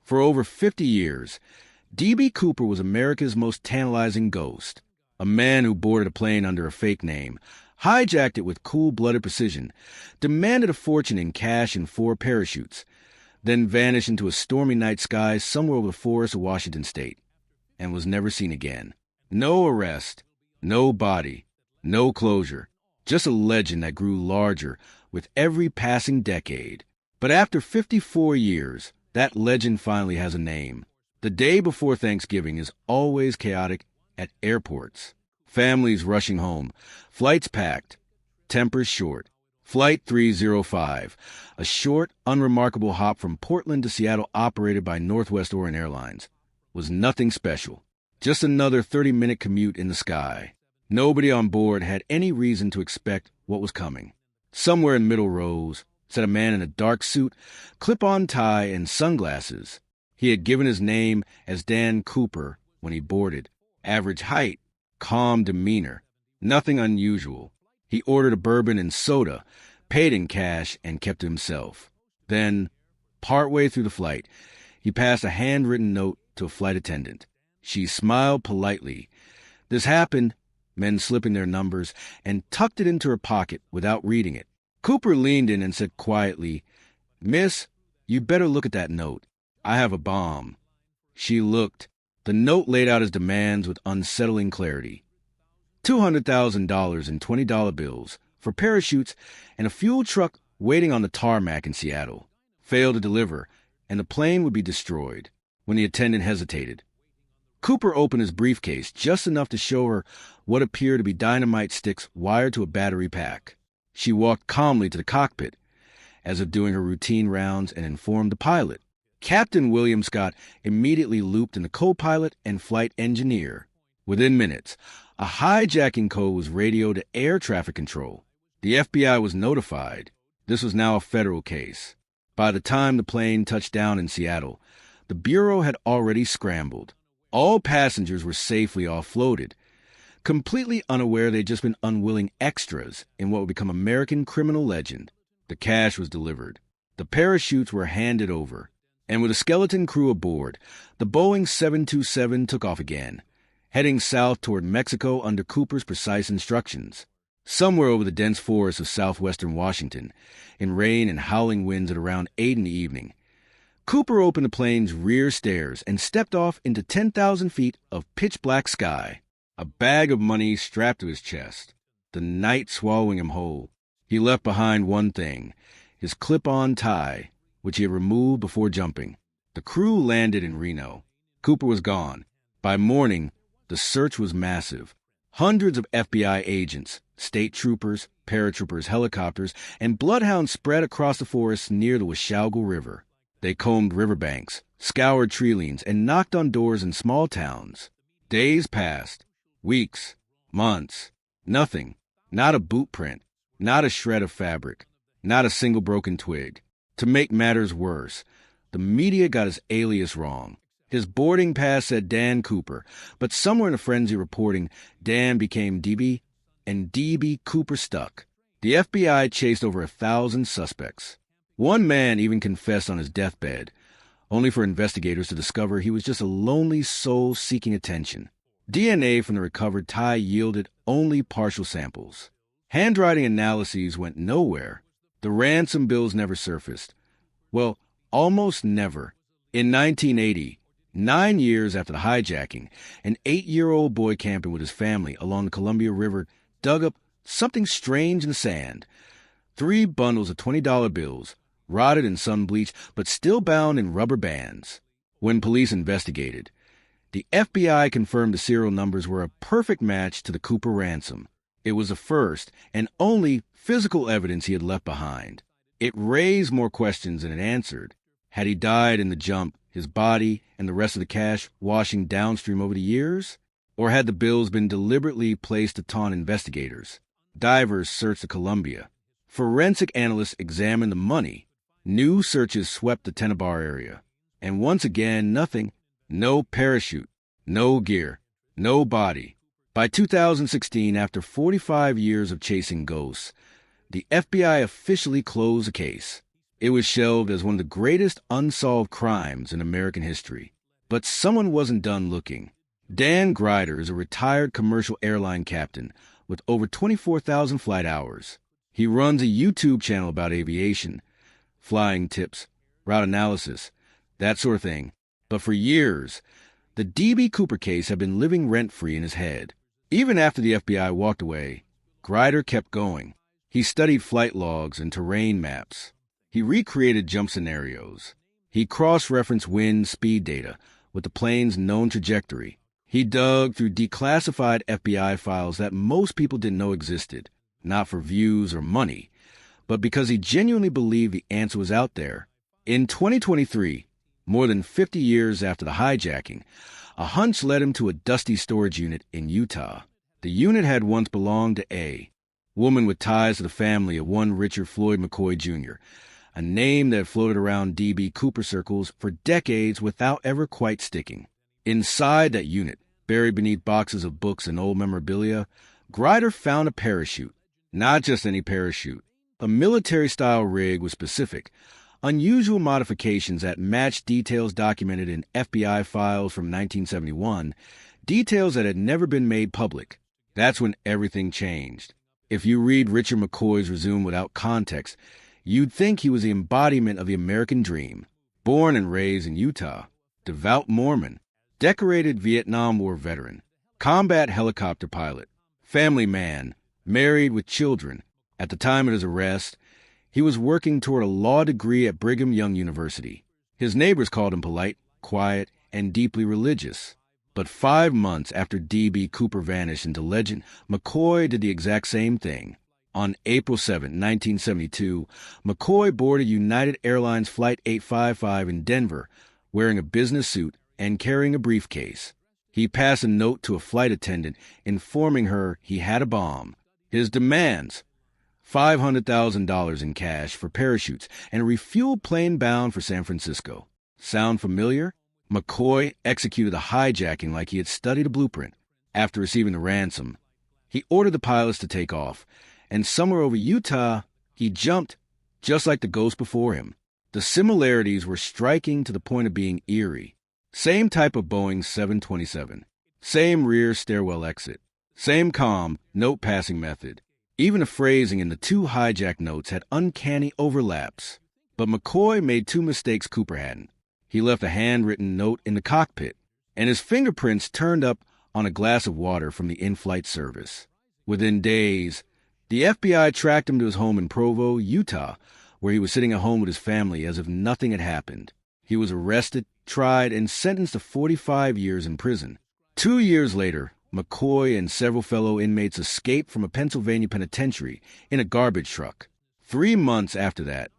For over 50 years, D.B. Cooper was America's most tantalizing ghost. A man who boarded a plane under a fake name, hijacked it with cool-blooded precision, demanded a fortune in cash and 4 parachutes, then vanished into a stormy night sky somewhere over the forests of Washington state, and was never seen again. No arrest, no body, no closure, just a legend that grew larger with every passing decade. But after 54 years, that legend finally has a name. The day before Thanksgiving is always chaotic at airports. Families rushing home, flights packed, tempers short. Flight 305, a short, unremarkable hop from Portland to Seattle operated by Northwest Orient Airlines, was nothing special. Just another 30-minute commute in the sky. Nobody on board had any reason to expect what was coming. Somewhere in middle rows sat a man in a dark suit, clip-on tie, and sunglasses. He had given his name as Dan Cooper when he boarded. Average height, calm demeanor, nothing unusual. He ordered a bourbon and soda, paid in cash, and kept to himself. Then, partway through the flight, he passed a handwritten note to a flight attendant. She smiled politely. This happened, men slipping their numbers, and tucked it into her pocket without reading it. Cooper leaned in and said quietly, "Miss, you better look at that note. I have a bomb." She looked. The note laid out his demands with unsettling clarity. $200,000 in $20 bills for parachutes and a fuel truck waiting on the tarmac in Seattle. Failed to deliver, and the plane would be destroyed. When the attendant hesitated, Cooper opened his briefcase just enough to show her what appeared to be dynamite sticks wired to a battery pack. She walked calmly to the cockpit, as if doing her routine rounds, and informed the pilot. Captain William Scott immediately looped in the co-pilot and flight engineer. Within minutes, a hijacking code was radioed to air traffic control. The FBI was notified. This was now a federal case. By the time the plane touched down in Seattle, the Bureau had already scrambled. All passengers were safely offloaded, completely unaware they'd just been unwilling extras in what would become American criminal legend. The cash was delivered. The parachutes were handed over. And with a skeleton crew aboard, the Boeing 727 took off again, heading south toward Mexico under Cooper's precise instructions. Somewhere over the dense forests of southwestern Washington, in rain and howling winds at around 8 in the evening, Cooper opened the plane's rear stairs and stepped off into 10,000 feet of pitch-black sky, a bag of money strapped to his chest, the night swallowing him whole. He left behind one thing, his clip-on tie, which he had removed before jumping. The crew landed in Reno. Cooper was gone. By morning, the search was massive. Hundreds of FBI agents, state troopers, paratroopers, helicopters, and bloodhounds spread across the forests near the Washougal River. They combed riverbanks, scoured tree lanes, and knocked on doors in small towns. Days passed. Weeks. Months. Nothing. Not a boot print. Not a shred of fabric. Not a single broken twig. To make matters worse, the media got his alias wrong. His boarding pass said Dan Cooper, but somewhere in the frenzy reporting, Dan became DB, and DB Cooper stuck. The FBI chased over 1,000 suspects. One man even confessed on his deathbed, only for investigators to discover he was just a lonely soul seeking attention. DNA from the recovered tie yielded only partial samples. Handwriting analyses went nowhere. The ransom bills never surfaced. Well, almost never. In 1980, 9 years after the hijacking, an 8-year-old boy camping with his family along the Columbia River dug up something strange in the sand. 3 bundles of $20 bills, rotted and sun-bleached, but still bound in rubber bands. When police investigated, the FBI confirmed the serial numbers were a perfect match to the Cooper ransom. It was the first and only physical evidence he had left behind. It raised more questions than it answered. Had he died in the jump, his body and the rest of the cash washing downstream over the years? Or had the bills been deliberately placed to taunt investigators? Divers searched the Columbia. Forensic analysts examined the money. New searches swept the Tennebar area. And once again, nothing. No parachute. No gear. No body. By 2016, after 45 years of chasing ghosts, the FBI officially closed the case. It was shelved as one of the greatest unsolved crimes in American history. But someone wasn't done looking. Dan Grider is a retired commercial airline captain with over 24,000 flight hours. He runs a YouTube channel about aviation, flying tips, route analysis, that sort of thing. But for years, the D.B. Cooper case had been living rent-free in his head. Even after the FBI walked away, Grider kept going. He studied flight logs and terrain maps. He recreated jump scenarios. He cross-referenced wind speed data with the plane's known trajectory. He dug through declassified FBI files that most people didn't know existed, not for views or money, but because he genuinely believed the answer was out there. In 2023, more than 50 years after the hijacking, a hunch led him to a dusty storage unit in Utah. The unit had once belonged to A woman with ties to the family of one Richard Floyd McCoy Jr., a name that floated around D.B. Cooper circles for decades without ever quite sticking. Inside that unit, buried beneath boxes of books and old memorabilia, Grider found a parachute. Not just any parachute. A military-style rig with specific, unusual modifications that matched details documented in FBI files from 1971, details that had never been made public. That's when everything changed. If you read Richard McCoy's resume without context, you'd think he was the embodiment of the American dream. Born and raised in Utah, devout Mormon, decorated Vietnam War veteran, combat helicopter pilot, family man, married with children. At the time of his arrest, he was working toward a law degree at Brigham Young University. His neighbors called him polite, quiet, and deeply religious. But 5 months after D.B. Cooper vanished into legend, McCoy did the exact same thing. On April 7, 1972, McCoy boarded United Airlines Flight 855 in Denver, wearing a business suit and carrying a briefcase. He passed a note to a flight attendant informing her he had a bomb. His demands: $500,000 in cash for parachutes and a refueled plane bound for San Francisco. Sound familiar? McCoy executed the hijacking like he had studied a blueprint. After receiving the ransom, he ordered the pilots to take off, and somewhere over Utah, he jumped, just like the ghost before him. The similarities were striking to the point of being eerie. Same type of Boeing 727. Same rear stairwell exit. Same calm, note-passing method. Even the phrasing in the two hijack notes had uncanny overlaps. But McCoy made 2 mistakes Cooper hadn't. He left a handwritten note in the cockpit, and his fingerprints turned up on a glass of water from the in-flight service. Within days, the FBI tracked him to his home in Provo, Utah, where he was sitting at home with his family as if nothing had happened. He was arrested, tried, and sentenced to 45 years in prison. 2 years later, McCoy and several fellow inmates escaped from a Pennsylvania penitentiary in a garbage truck. 3 months after that,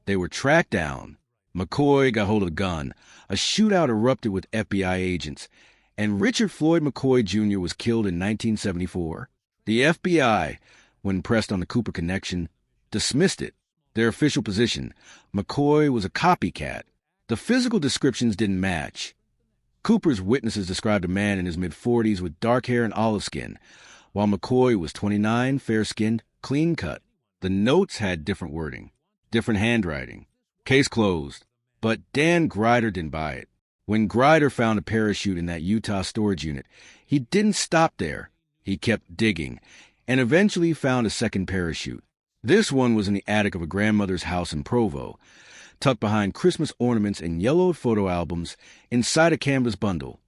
they were tracked down. McCoy got hold of a gun. A shootout erupted with FBI agents, and Richard Floyd McCoy Jr. was killed in 1974. The FBI, when pressed on the Cooper connection, dismissed it. Their official position: McCoy was a copycat. The physical descriptions didn't match. Cooper's witnesses described a man in his mid-40s with dark hair and olive skin, while McCoy was 29, fair-skinned, clean-cut. The notes had different wording, different handwriting. Case closed. But Dan Grider didn't buy it. When Grider found a parachute in that Utah storage unit, he didn't stop there. He kept digging, and eventually found a second parachute. This one was in the attic of a grandmother's house in Provo, tucked behind Christmas ornaments and yellowed photo albums inside a canvas bundle,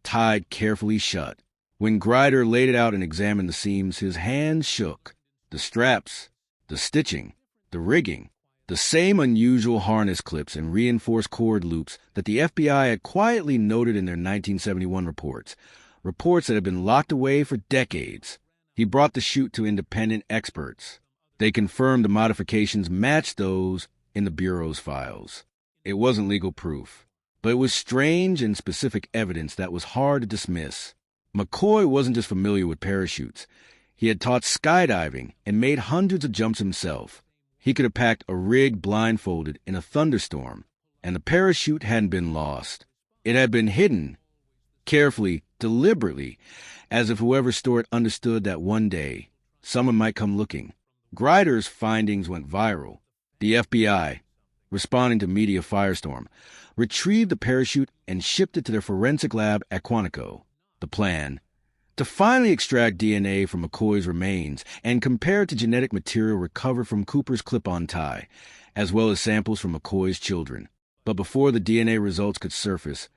tied carefully shut. When Grider laid it out and examined the seams, his hands shook. The straps, the stitching, the rigging, the same unusual harness clips and reinforced cord loops that the FBI had quietly noted in their 1971 reports that had been locked away for decades. He brought the chute to independent experts. They confirmed the modifications matched those in the Bureau's files. It wasn't legal proof, but it was strange and specific evidence that was hard to dismiss. McCoy wasn't just familiar with parachutes. He had taught skydiving and made hundreds of jumps himself. He could have packed a rig blindfolded in a thunderstorm, and the parachute hadn't been lost. It had been hidden, carefully, deliberately, as if whoever stole it understood that one day someone might come looking. Grider's findings went viral. The FBI, responding to media firestorm, retrieved the parachute and shipped it to their forensic lab at Quantico. The plan: to finally extract DNA from McCoy's remains and compare it to genetic material recovered from Cooper's clip-on tie, as well as samples from McCoy's children. But before the DNA results could surface,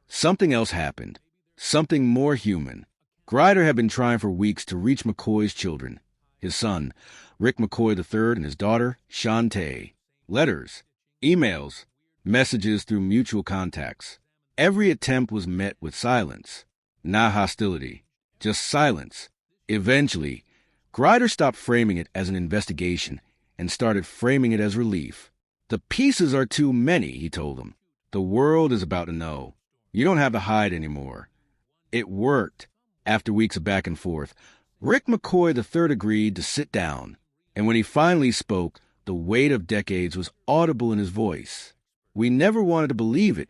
something else happened. Something more human. Grider had been trying for weeks to reach McCoy's children, his son, Rick McCoy III, and his daughter, Shantae. Letters, emails, messages through mutual contacts. Every attempt was met with silence. Not hostility, just silence. Eventually, Grider stopped framing it as an investigation and started framing it as relief. The pieces are too many, he told them. The world is about to know. You don't have to hide anymore. It worked. After weeks of back and forth, Rick McCoy III agreed to sit down, and when he finally spoke, the weight of decades was audible in his voice. "We never wanted to believe it,"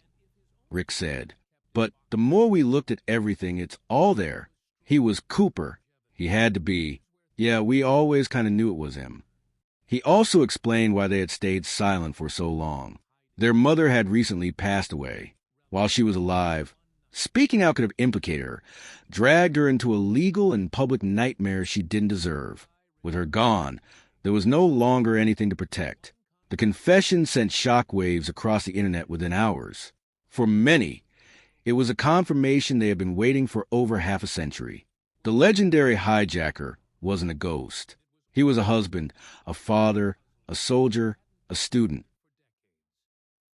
Rick said, "but the more we looked at everything, it's all there. He was Cooper. He had to be. Yeah, we always kind of knew it was him." He also explained why they had stayed silent for so long. Their mother had recently passed away. While she was alive, speaking out could have implicated her, dragged her into a legal and public nightmare she didn't deserve. With her gone, there was no longer anything to protect. The confession sent shockwaves across the internet within hours. For many, it was a confirmation they had been waiting for over half a century. The legendary hijacker wasn't a ghost. He was a husband, a father, a soldier, a student.